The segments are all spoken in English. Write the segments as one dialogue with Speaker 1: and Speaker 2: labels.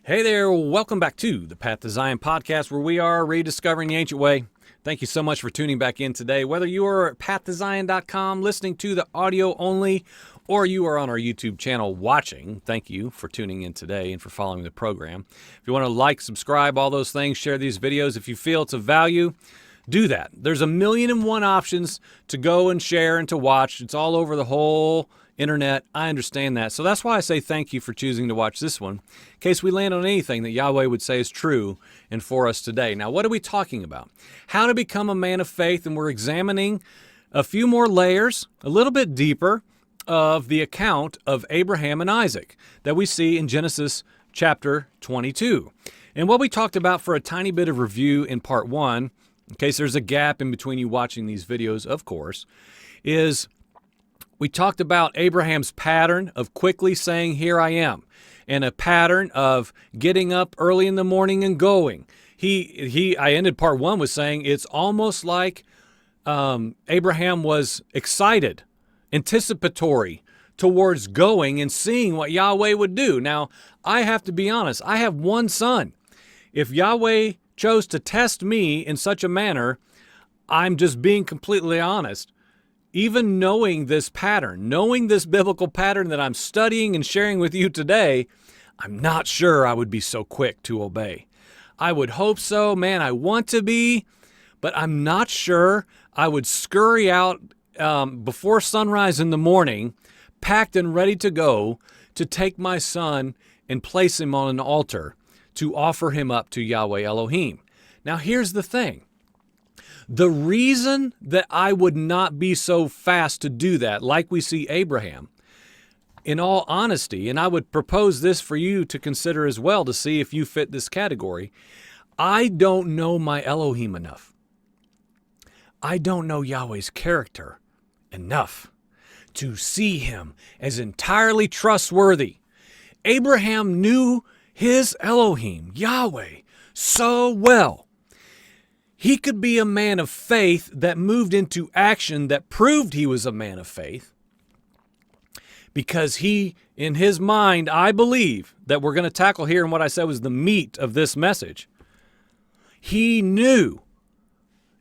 Speaker 1: Hey there, welcome back to the Path to Zion podcast, where we are rediscovering the ancient way. Thank you so much for tuning back in today. Whether you are at pathtozion.com listening to the audio only, or you are on our YouTube channel watching, thank you for tuning in today and for following the program. If you want to like, subscribe, all those things, share these videos. If you feel it's of value, do that. There's 1,000,001 options to go and share and to watch. It's all over the whole internet. I understand that. So that's why I say thank you for choosing to watch this one, in case we land on anything that Yahweh would say is true and for us today. Now, what are we talking about? How to become a man of faith, and we're examining a few more layers, a little bit deeper, of the account of Abraham and Isaac that we see in Genesis chapter 22. And what we talked about for a tiny bit of review in part 1, in case there's a gap in between you watching these videos, of course, is we talked about Abraham's pattern of quickly saying, "Here I am," and a pattern of getting up early in the morning and going. I ended part 1 with saying it's almost like Abraham was excited, anticipatory towards going and seeing what Yahweh would do. Now, I have to be honest. I have one son. If Yahweh chose to test me in such a manner, I'm just being completely honest. Even knowing this pattern, knowing this biblical pattern that I'm studying and sharing with you today, I'm not sure I would be so quick to obey. I would hope so. Man, I want to be, but I'm not sure I would scurry out before sunrise in the morning, packed and ready to go, to take my son and place him on an altar to offer him up to Yahweh Elohim. Now, here's the thing. The reason that I would not be so fast to do that, like we see Abraham, in all honesty, and I would propose this for you to consider as well to see if you fit this category, I don't know my Elohim enough. I don't know Yahweh's character enough to see him as entirely trustworthy. Abraham knew his Elohim, Yahweh, so well. He could be a man of faith that moved into action that proved he was a man of faith, because he, in his mind, I believe, that we're going to tackle here and what I said was the meat of this message. He knew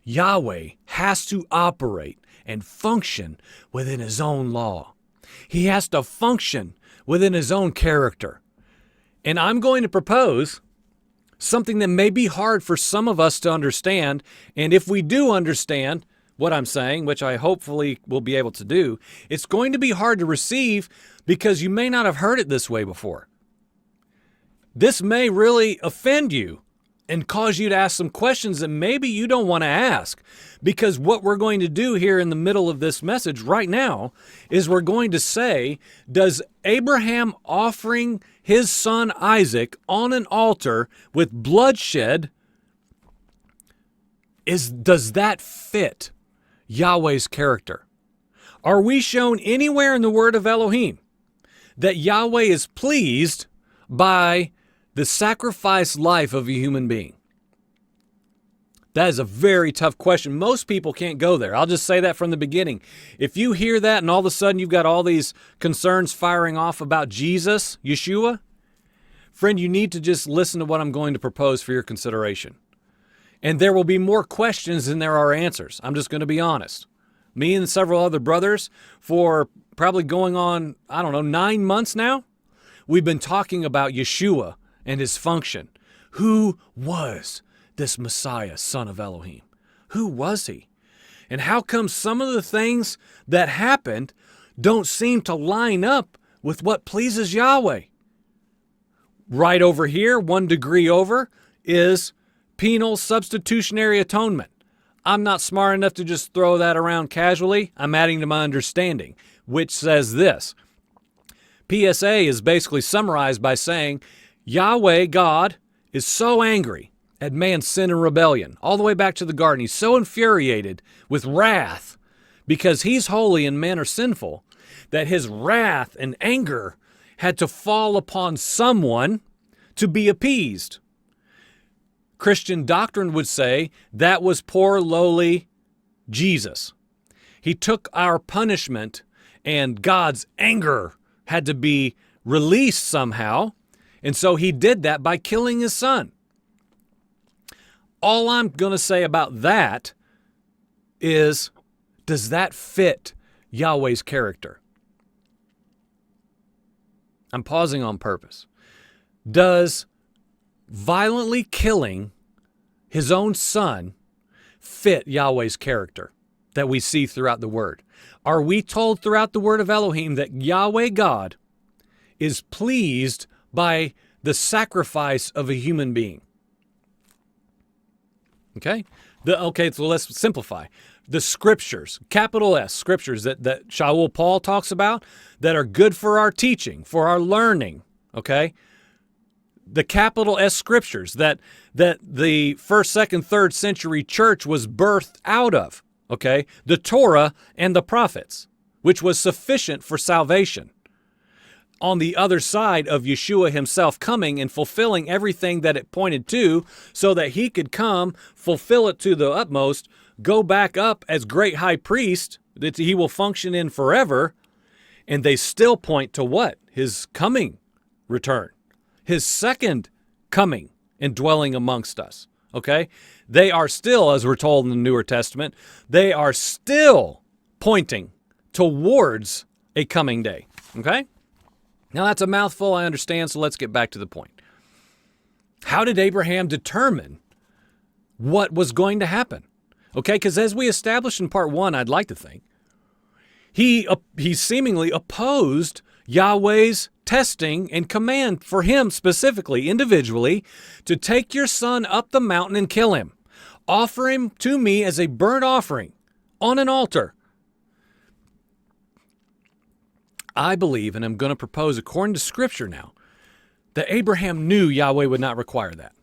Speaker 1: Yahweh has to operate and function within his own law. He has to function within his own character. And I'm going to propose something that may be hard for some of us to understand, and if we do understand what I'm saying, which I hopefully will be able to do, it's going to be hard to receive because you may not have heard it this way before. This may really offend you and cause you to ask some questions that maybe you don't want to ask, because what we're going to do here in the middle of this message right now is we're going to say, does Abraham offering his son Isaac on an altar with bloodshed, does that fit Yahweh's character? Are we shown anywhere in the word of Elohim that Yahweh is pleased by the sacrificed life of a human being? That is a very tough question. Most people can't go there. I'll just say that from the beginning. If you hear that and all of a sudden you've got all these concerns firing off about Jesus, Yeshua, friend, you need to just listen to what I'm going to propose for your consideration. And there will be more questions than there are answers. I'm just going to be honest. Me and several other brothers, for probably going on, 9 months now, we've been talking about Yeshua and his function. Who was this Messiah, son of Elohim? Who was he? And how come some of the things that happened don't seem to line up with what pleases Yahweh? Right over here, 1 degree over, is penal substitutionary atonement. I'm not smart enough to just throw that around casually. I'm adding to my understanding, which says this. PSA is basically summarized by saying, Yahweh, God, is so angry at man's sin and rebellion, all the way back to the garden. He's so infuriated with wrath because he's holy and men are sinful, that his wrath and anger had to fall upon someone to be appeased. Christian doctrine would say that was poor, lowly Jesus. He took our punishment, and God's anger had to be released somehow. And so he did that by killing his son. All I'm going to say about that is, does that fit Yahweh's character? I'm pausing on purpose. Does violently killing his own son fit Yahweh's character that we see throughout the Word? Are we told throughout the Word of Elohim that Yahweh God is pleased by the sacrifice of a human being? Okay? So let's simplify. The scriptures, capital S, scriptures that Shaul Paul talks about that are good for our teaching, for our learning, okay? The capital S scriptures that the 1st, 2nd, 3rd century church was birthed out of, okay? The Torah and the prophets, which was sufficient for salvation. On the other side of Yeshua himself coming and fulfilling everything that it pointed to so that he could come, fulfill it to the utmost, go back up as great high priest that he will function in forever, and they still point to what? His coming return. His second coming and dwelling amongst us, okay? They are still, as we're told in the Newer Testament, they are still pointing towards a coming day, okay? Now that's a mouthful, I understand, so let's get back to the point. How did Abraham determine what was going to happen? Okay, because as we established in part 1, I'd like to think, he seemingly opposed Yahweh's testing and command for him specifically, individually, to take your son up the mountain and kill him. Offer him to me as a burnt offering on an altar. I believe, and I'm going to propose according to Scripture now, that Abraham knew Yahweh would not require that.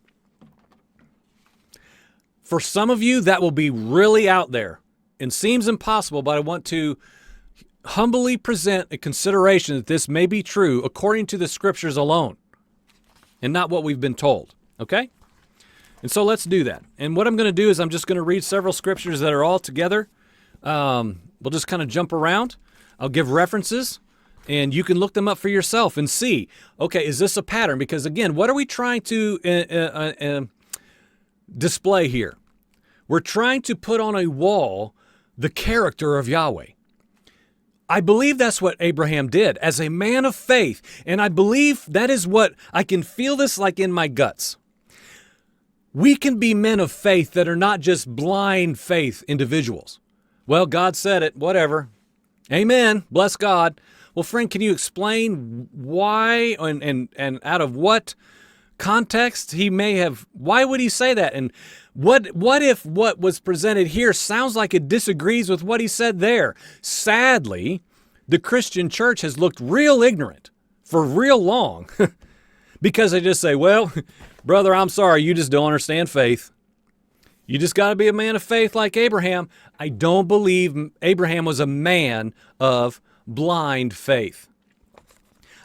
Speaker 1: For some of you, that will be really out there and seems impossible, but I want to humbly present a consideration that this may be true according to the Scriptures alone and not what we've been told, okay? And so let's do that. And what I'm going to do is I'm just going to read several Scriptures that are all together. We'll just kind of jump around. I'll give references, and you can look them up for yourself and see, okay, is this a pattern? Because again, what are we trying to display here? We're trying to put on a wall the character of Yahweh. I believe that's what Abraham did as a man of faith, and I believe that is what I can feel this like in my guts. We can be men of faith that are not just blind faith individuals. Well, God said it, whatever. Amen. Bless God. Well, friend, can you explain why and out of what context he may have, why would he say that? And what if what was presented here sounds like it disagrees with what he said there? Sadly, the Christian church has looked real ignorant for real long because they just say, well, brother, I'm sorry, you just don't understand faith. You just got to be a man of faith like Abraham. I don't believe Abraham was a man of blind faith.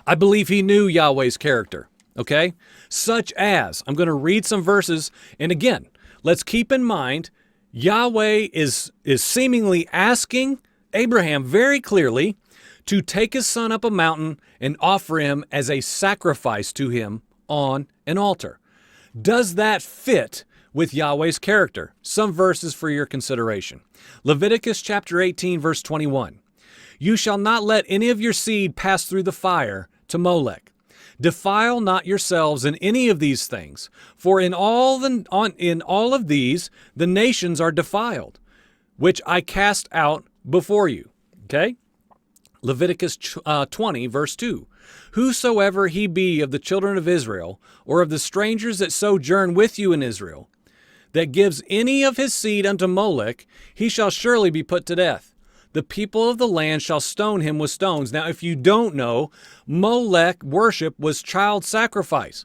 Speaker 1: I believe he knew Yahweh's character, okay? Such as, I'm going to read some verses, and again, let's keep in mind, Yahweh is seemingly asking Abraham very clearly to take his son up a mountain and offer him as a sacrifice to him on an altar. Does that fit with Yahweh's character? Some verses for your consideration. Leviticus chapter 18, verse 21. You shall not let any of your seed pass through the fire to Molech. Defile not yourselves in any of these things, for in all of these the nations are defiled, which I cast out before you. Okay? Leviticus 20, verse 2. Whosoever he be of the children of Israel, or of the strangers that sojourn with you in Israel, that gives any of his seed unto Molech, he shall surely be put to death. The people of the land shall stone him with stones. Now, if you don't know, Molech worship was child sacrifice.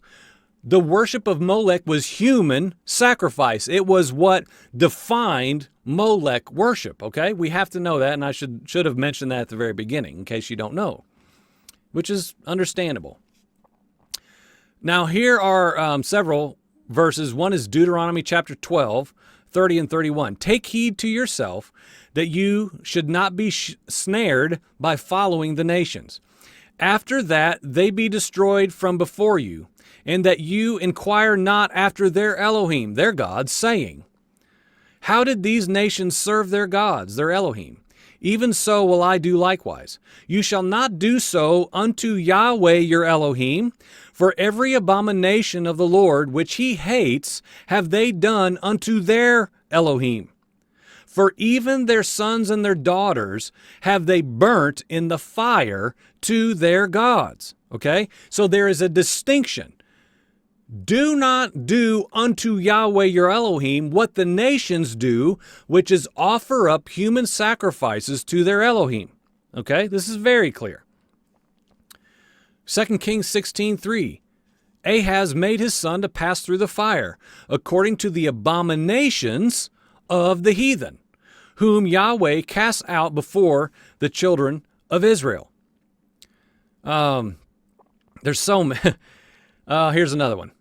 Speaker 1: The worship of Molech was human sacrifice. It was what defined Molech worship, okay? We have to know that, and I should have mentioned that at the very beginning in case you don't know, which is understandable. Now, here are several verses. One is Deuteronomy chapter 12, 30 and 31. Take heed to yourself that you should not be snared by following the nations. After that, they be destroyed from before you, and that you inquire not after their Elohim, their gods, saying, how did these nations serve their gods, their Elohim? Even so will I do likewise. You shall not do so unto Yahweh your Elohim, for every abomination of the Lord which he hates have they done unto their Elohim. For even their sons and their daughters have they burnt in the fire to their gods. Okay? So there is a distinction. Do not do unto Yahweh your Elohim what the nations do, which is offer up human sacrifices to their Elohim. Okay? This is very clear. 2 Kings 16:3. Ahaz made his son to pass through the fire, according to the abominations of the heathen, whom Yahweh cast out before the children of Israel. There's so many. Here's another one.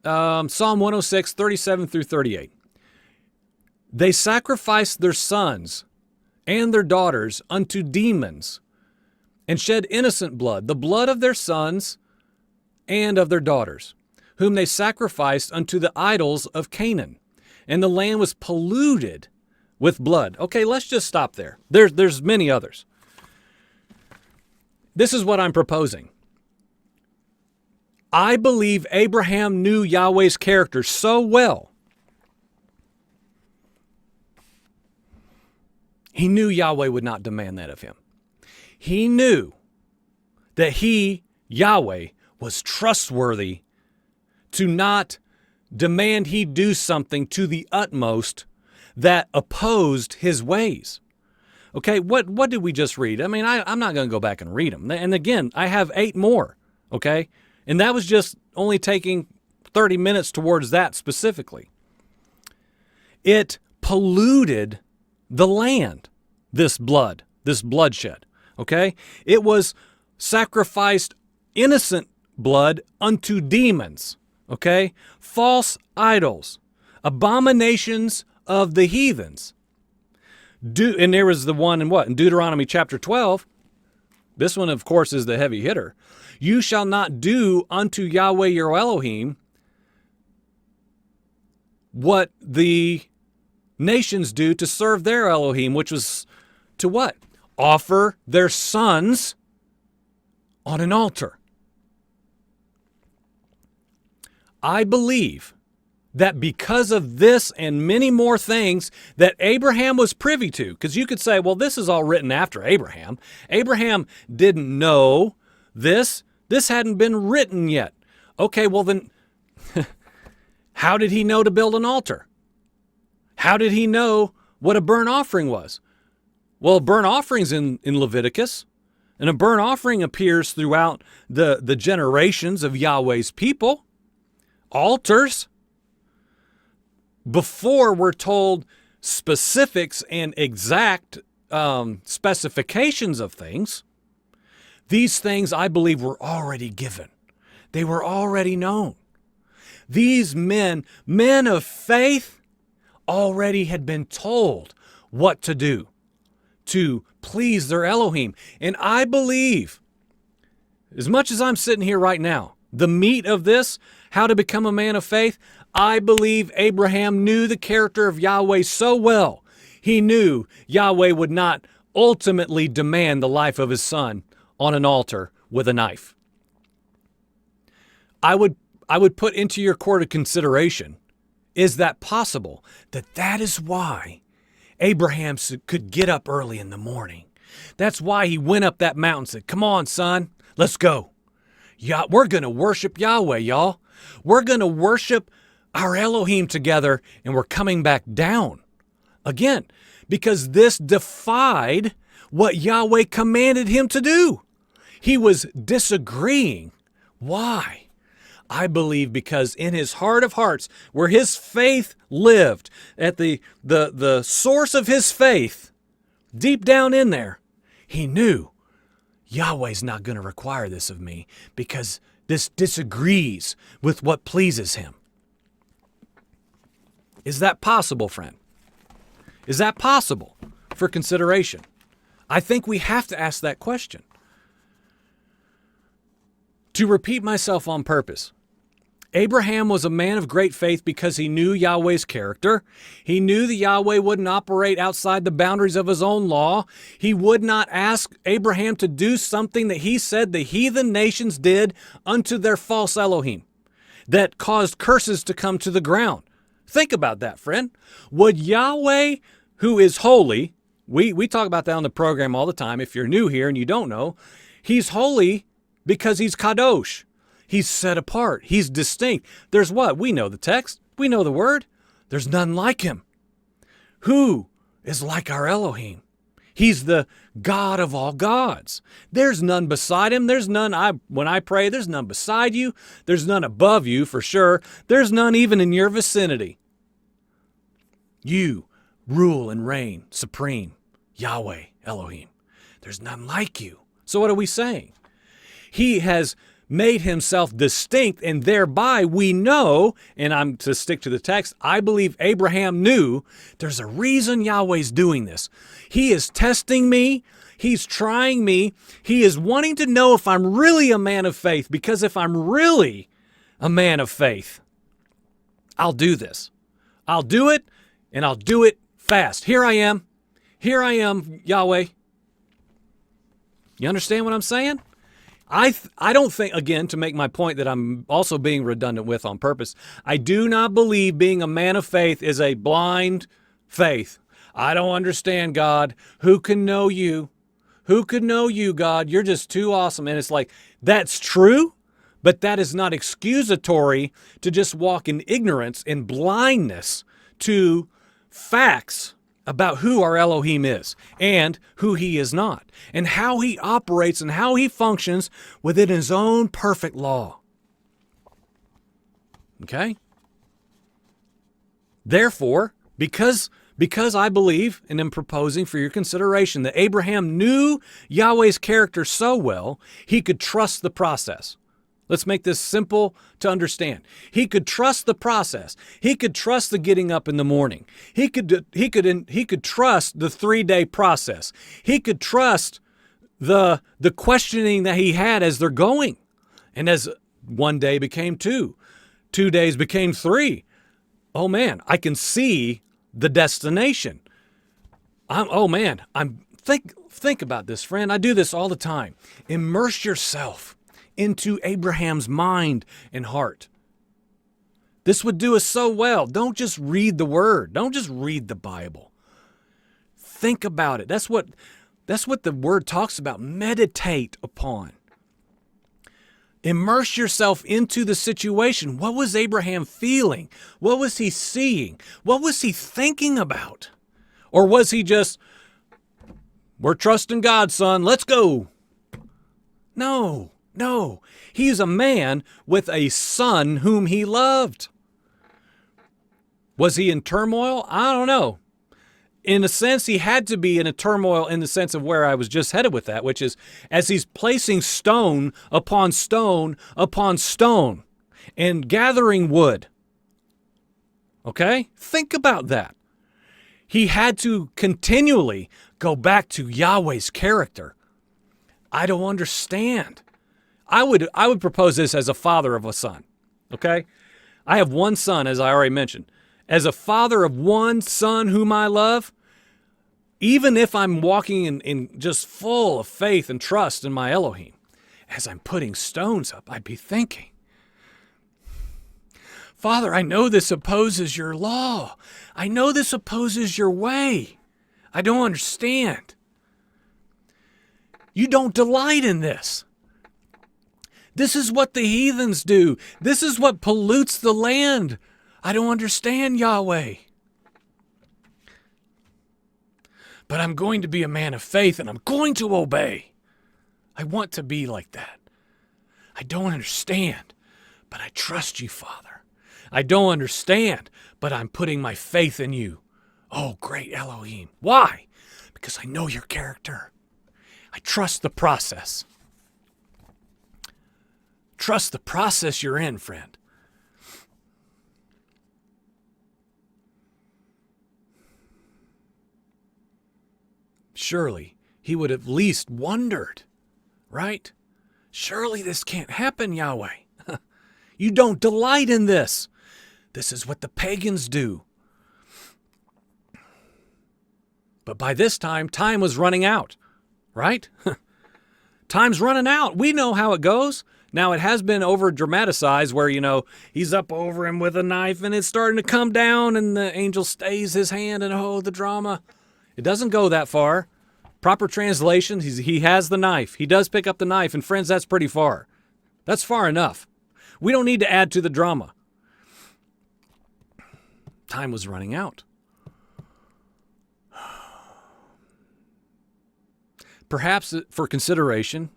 Speaker 1: Psalm 106, 37 through 38. They sacrificed their sons and their daughters unto demons, and shed innocent blood, the blood of their sons and of their daughters, whom they sacrificed unto the idols of Canaan. And the land was polluted with blood. Okay, let's just stop there. There's many others. This is what I'm proposing. I believe Abraham knew Yahweh's character so well. He knew Yahweh would not demand that of him. He knew that he, Yahweh, was trustworthy to not demand he do something to the utmost that opposed his ways. Okay, what did we just read? I mean, I'm not going to go back and read them. And again, I have 8 more, okay? And that was just only taking 30 minutes towards that specifically. It polluted the land, this bloodshed, okay? It was sacrificed innocent blood unto demons, okay? False idols, abominations of the heathens. And there was the one in what? In Deuteronomy chapter 12. This one, of course, is the heavy hitter. You shall not do unto Yahweh your Elohim what the nations do to serve their Elohim, which was to what? Offer their sons on an altar. I believe that because of this and many more things that Abraham was privy to, because you could say, well, this is all written after Abraham. Abraham didn't know this. This hadn't been written yet. Okay, well then, how did he know to build an altar? How did he know what a burnt offering was? Well, a burnt offering's in Leviticus, and a burnt offering appears throughout the generations of Yahweh's people. Altars. Before we're told specifics and exact specifications of things, these things I believe were already given. They were already known. These men of faith, already had been told what to do to please their Elohim. And I believe, as much as I'm sitting here right now, the meat of this, how to become a man of faith, I believe Abraham knew the character of Yahweh so well. He knew Yahweh would not ultimately demand the life of his son on an altar with a knife. I would put into your court of consideration, is that possible? That is why Abraham could get up early in the morning. That's why he went up that mountain and said, come on, son, let's go. We're going to worship Yahweh, y'all. We're going to worship our Elohim together, and we're coming back down. Again, because this defied what Yahweh commanded him to do. He was disagreeing. Why? I believe because in his heart of hearts, where his faith lived, at the source of his faith, deep down in there, he knew Yahweh's not going to require this of me because this disagrees with what pleases him. Is that possible, friend? Is that possible for consideration? I think we have to ask that question. To repeat myself on purpose, Abraham was a man of great faith because he knew Yahweh's character. He knew that Yahweh wouldn't operate outside the boundaries of his own law. He would not ask Abraham to do something that he said the heathen nations did unto their false Elohim, that caused curses to come to the ground. Think about that, friend. Would Yahweh, who is holy, we talk about that on the program all the time. If you're new here and you don't know, he's holy because he's kadosh. He's set apart. He's distinct. There's what? We know the text. We know the word. There's none like him. Who is like our Elohim? He's the God of all gods. There's none beside him. There's none, when I pray, there's none beside you. There's none above you for sure. There's none even in your vicinity. You rule and reign supreme, Yahweh, Elohim. There's none like you. So what are we saying? He has made himself distinct, and thereby we know, and I'm to stick to the text, I believe Abraham knew there's a reason Yahweh's doing this. He is testing me. He's trying me. He is wanting to know if I'm really a man of faith, because if I'm really a man of faith, I'll do this. I'll do it, and I'll do it fast. Here I am. Here I am, Yahweh. You understand what I'm saying? I don't think, again, to make my point that I'm also being redundant with on purpose, I do not believe being a man of faith is a blind faith. I don't understand, God. Who can know you? Who could know you, God? You're just too awesome. And it's like, that's true, but that is not excusatory to just walk in ignorance and blindness to facts about who our Elohim is and who he is not, and how he operates and how he functions within his own perfect law. Okay? Therefore, because I believe and am proposing for your consideration that Abraham knew Yahweh's character so well, he could trust the process. Let's make this simple to understand. He could trust the process. He could trust the getting up in the morning. He could trust the 3-day process. He could trust the questioning that he had as they're going. And as one day became 2, 2 days became 3. Oh man, I can see the destination. Think about this, friend. I do this all the time. Immerse yourself into Abraham's mind and heart. This would do us so well. Don't just read the word. Don't just read the Bible. Think about it. That's what the word talks about. Meditate upon. Immerse yourself into the situation. What was Abraham feeling? What was he seeing? What was he thinking about? Or was he just, we're trusting God, son, let's go? No. He's a man with a son whom he loved. Was he in turmoil? I don't know. In a sense, he had to be in a turmoil in the sense of where I was just headed with that, which is as he's placing stone upon stone upon stone and gathering wood. Okay? Think about that. He had to continually go back to Yahweh's character. I don't understand. I would propose this as a father of a son, okay? I have one son, as I already mentioned. As a father of one son whom I love, even if I'm walking in just full of faith and trust in my Elohim, as I'm putting stones up, I'd be thinking, Father, I know this opposes your law. I know this opposes your way. I don't understand. You don't delight in this. This is what the heathens do. This is what pollutes the land. I don't understand, Yahweh. But I'm going to be a man of faith and I'm going to obey. I want to be like that. I don't understand, but I trust you, Father. I don't understand, but I'm putting my faith in you. Oh, great Elohim. Why? Because I know your character. I trust the process. Trust the process you're in, friend. Surely he would have at least wondered, right? Surely this can't happen, Yahweh. You don't delight in this. This is what the pagans do. But by this time was running out, right? Time's running out. We know how it goes. Now, it has been over-dramatized where, he's up over him with a knife and it's starting to come down and the angel stays his hand and, the drama. It doesn't go that far. Proper translation, he has the knife. He does pick up the knife, and friends, that's pretty far. That's far enough. We don't need to add to the drama. Time was running out. Perhaps for consideration,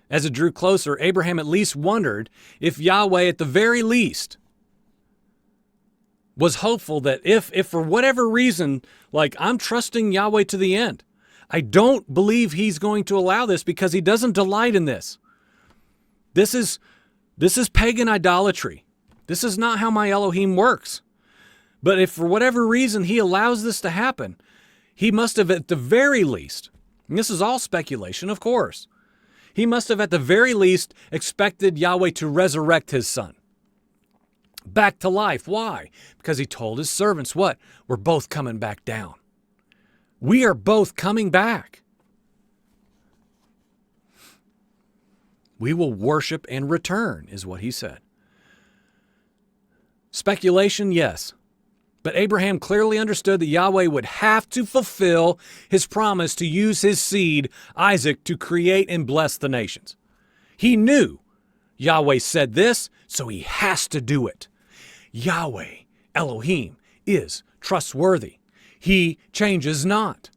Speaker 1: as it drew closer, Abraham at least wondered if Yahweh at the very least was hopeful that if for whatever reason, like I'm trusting Yahweh to the end, I don't believe he's going to allow this because he doesn't delight in this. This is pagan idolatry. This is not how my Elohim works. But if for whatever reason he allows this to happen, he must have at the very least, and this is all speculation, of course, he must have at the very least expected Yahweh to resurrect his son back to life. Why? Because he told his servants what? We're both coming back down. We are both coming back. We will worship and return, is what he said. Speculation, yes. But Abraham clearly understood that Yahweh would have to fulfill his promise to use his seed, Isaac, to create and bless the nations. He knew Yahweh said this, so he has to do it. Yahweh, Elohim, is trustworthy. He changes not.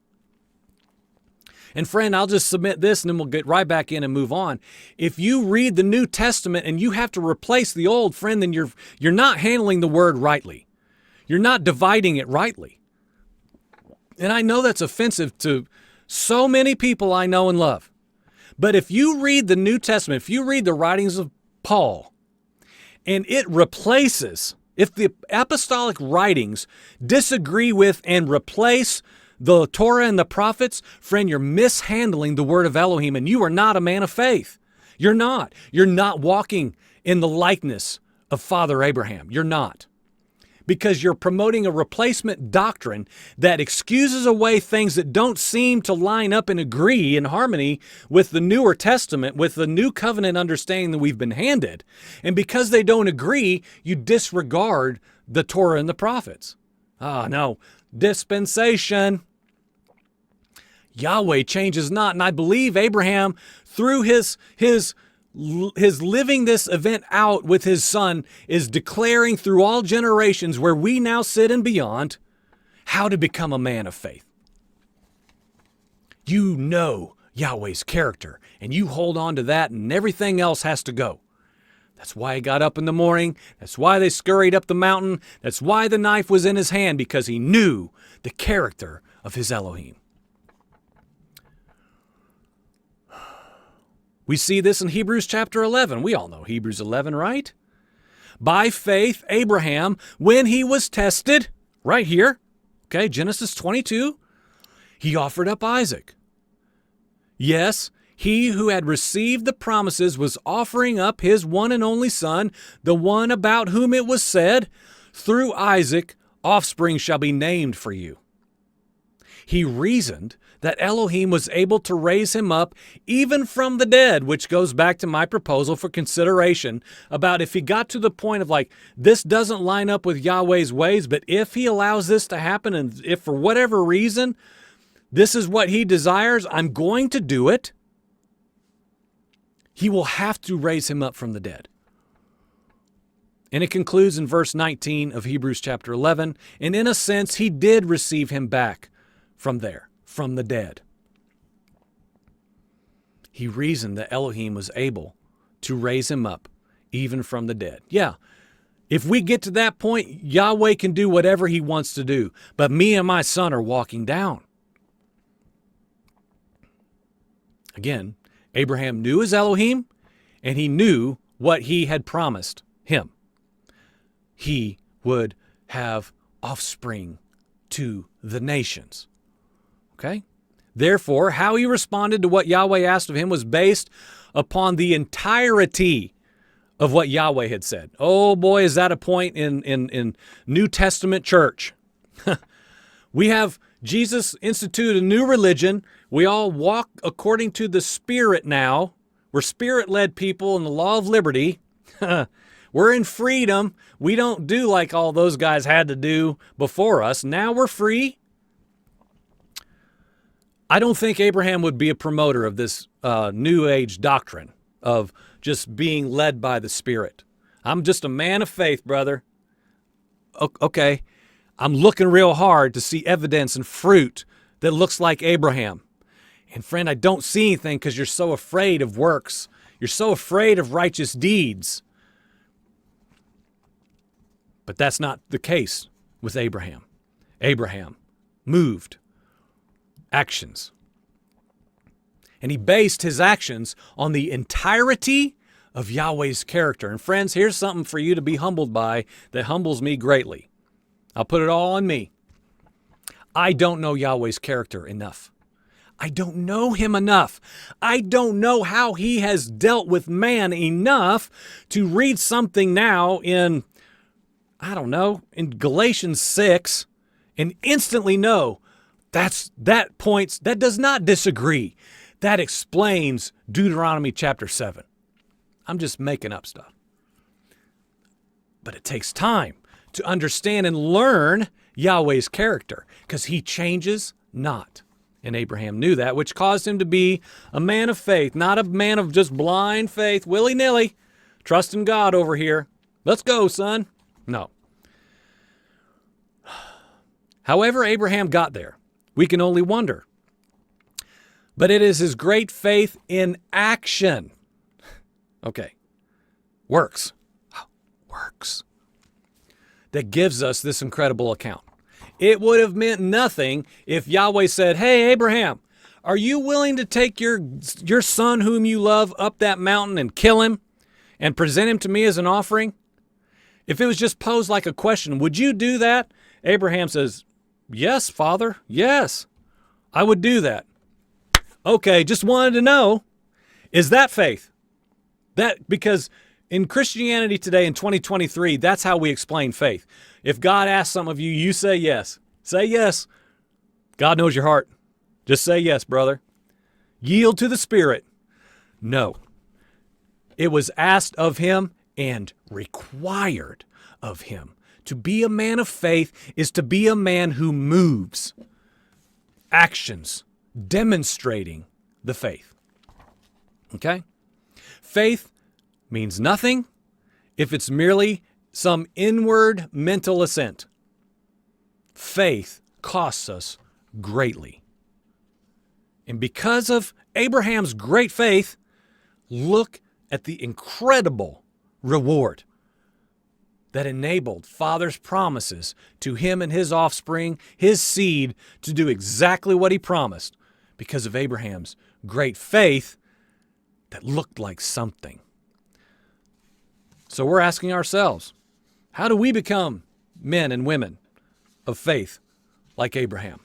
Speaker 1: And friend, I'll just submit this and then we'll get right back in and move on. If you read the New Testament and you have to replace the old, friend, then you're not handling the word rightly. You're not dividing it rightly. And I know that's offensive to so many people I know and love. But if you read the New Testament, if you read the writings of Paul, and it replaces, if the apostolic writings disagree with and replace the Torah and the prophets, friend, you're mishandling the word of Elohim, and you are not a man of faith. You're not. You're not walking in the likeness of Father Abraham. You're not. Because you're promoting a replacement doctrine that excuses away things that don't seem to line up and agree in harmony with the newer testament, with the new covenant understanding that we've been handed. And because they don't agree, you disregard the Torah and the prophets. No, dispensation. Yahweh changes not. And I believe Abraham, through his living this event out with his son, is declaring through all generations where we now sit and beyond how to become a man of faith. You know Yahweh's character and you hold on to that, and everything else has to go. That's why he got up in the morning. That's why they scurried up the mountain. That's why the knife was in his hand, because he knew the character of his Elohim. We see this in Hebrews chapter 11. We all know Hebrews 11, right? By faith, Abraham, when he was tested, right here, okay, Genesis 22, he offered up Isaac. Yes, he who had received the promises was offering up his one and only son, the one about whom it was said, through Isaac, offspring shall be named for you. He reasoned that Elohim was able to raise him up even from the dead, which goes back to my proposal for consideration about if he got to the point of like, this doesn't line up with Yahweh's ways, but if he allows this to happen, and if for whatever reason, this is what he desires, I'm going to do it, he will have to raise him up from the dead. And it concludes in verse 19 of Hebrews chapter 11, and in a sense, he did receive him back from there, from the dead. He reasoned that Elohim was able to raise him up even from the dead. Yeah, if we get to that point, Yahweh can do whatever he wants to do, but me and my son are walking down. Again, Abraham knew his Elohim, and he knew what he had promised him. He would have offspring to the nations. Okay? Therefore, how he responded to what Yahweh asked of him was based upon the entirety of what Yahweh had said. Oh boy, is that a point in New Testament church. We have Jesus instituted a new religion. We all walk according to the Spirit now. We're Spirit-led people in the law of liberty. We're in freedom. We don't do like all those guys had to do before us. Now we're free. I don't think Abraham would be a promoter of this New Age doctrine of just being led by the Spirit. I'm just a man of faith, brother. Okay, I'm looking real hard to see evidence and fruit that looks like Abraham. And friend, I don't see anything because you're so afraid of works. You're so afraid of righteous deeds. But that's not the case with Abraham. Abraham moved actions. And he based his actions on the entirety of Yahweh's character. And friends, here's something for you to be humbled by that humbles me greatly. I'll put it all on me. I don't know Yahweh's character enough. I don't know him enough. I don't know how he has dealt with man enough to read something now in Galatians 6 and instantly know that does not disagree. That explains Deuteronomy chapter 7. I'm just making up stuff. But it takes time to understand and learn Yahweh's character because he changes not. And Abraham knew that, which caused him to be a man of faith, not a man of just blind faith, willy-nilly, trusting God over here. Let's go, son. No. However Abraham got there, we can only wonder. But it is his great faith in action. Okay. Works. Works. That gives us this incredible account. It would have meant nothing if Yahweh said, hey, Abraham, are you willing to take your son whom you love up that mountain and kill him and present him to me as an offering? If it was just posed like a question, would you do that? Abraham says, yes, Father, yes, I would do that. Okay, just wanted to know, is that faith? Because in Christianity today in 2023, that's how we explain faith. If God asks some of you, you say yes. Say yes. God knows your heart. Just say yes, brother. Yield to the Spirit. No. It was asked of him and required of him. To be a man of faith is to be a man who moves. Actions demonstrating the faith. Okay? Faith means nothing if it's merely some inward mental assent. Faith costs us greatly. And because of Abraham's great faith, look at the incredible reward that enabled Father's promises to him and his offspring, his seed, to do exactly what he promised because of Abraham's great faith that looked like something. So we're asking ourselves, how do we become men and women of faith like Abraham?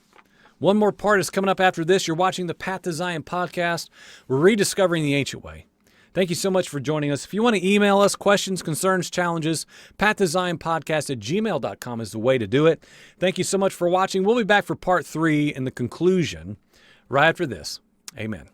Speaker 1: One more part is coming up after this. You're watching the Path to Zion podcast. We're rediscovering the ancient way. Thank you so much for joining us. If you want to email us questions, concerns, challenges, pathtozionpodcast@gmail.com is the way to do it. Thank you so much for watching. We'll be back for part 3 and the conclusion right after this. Amen.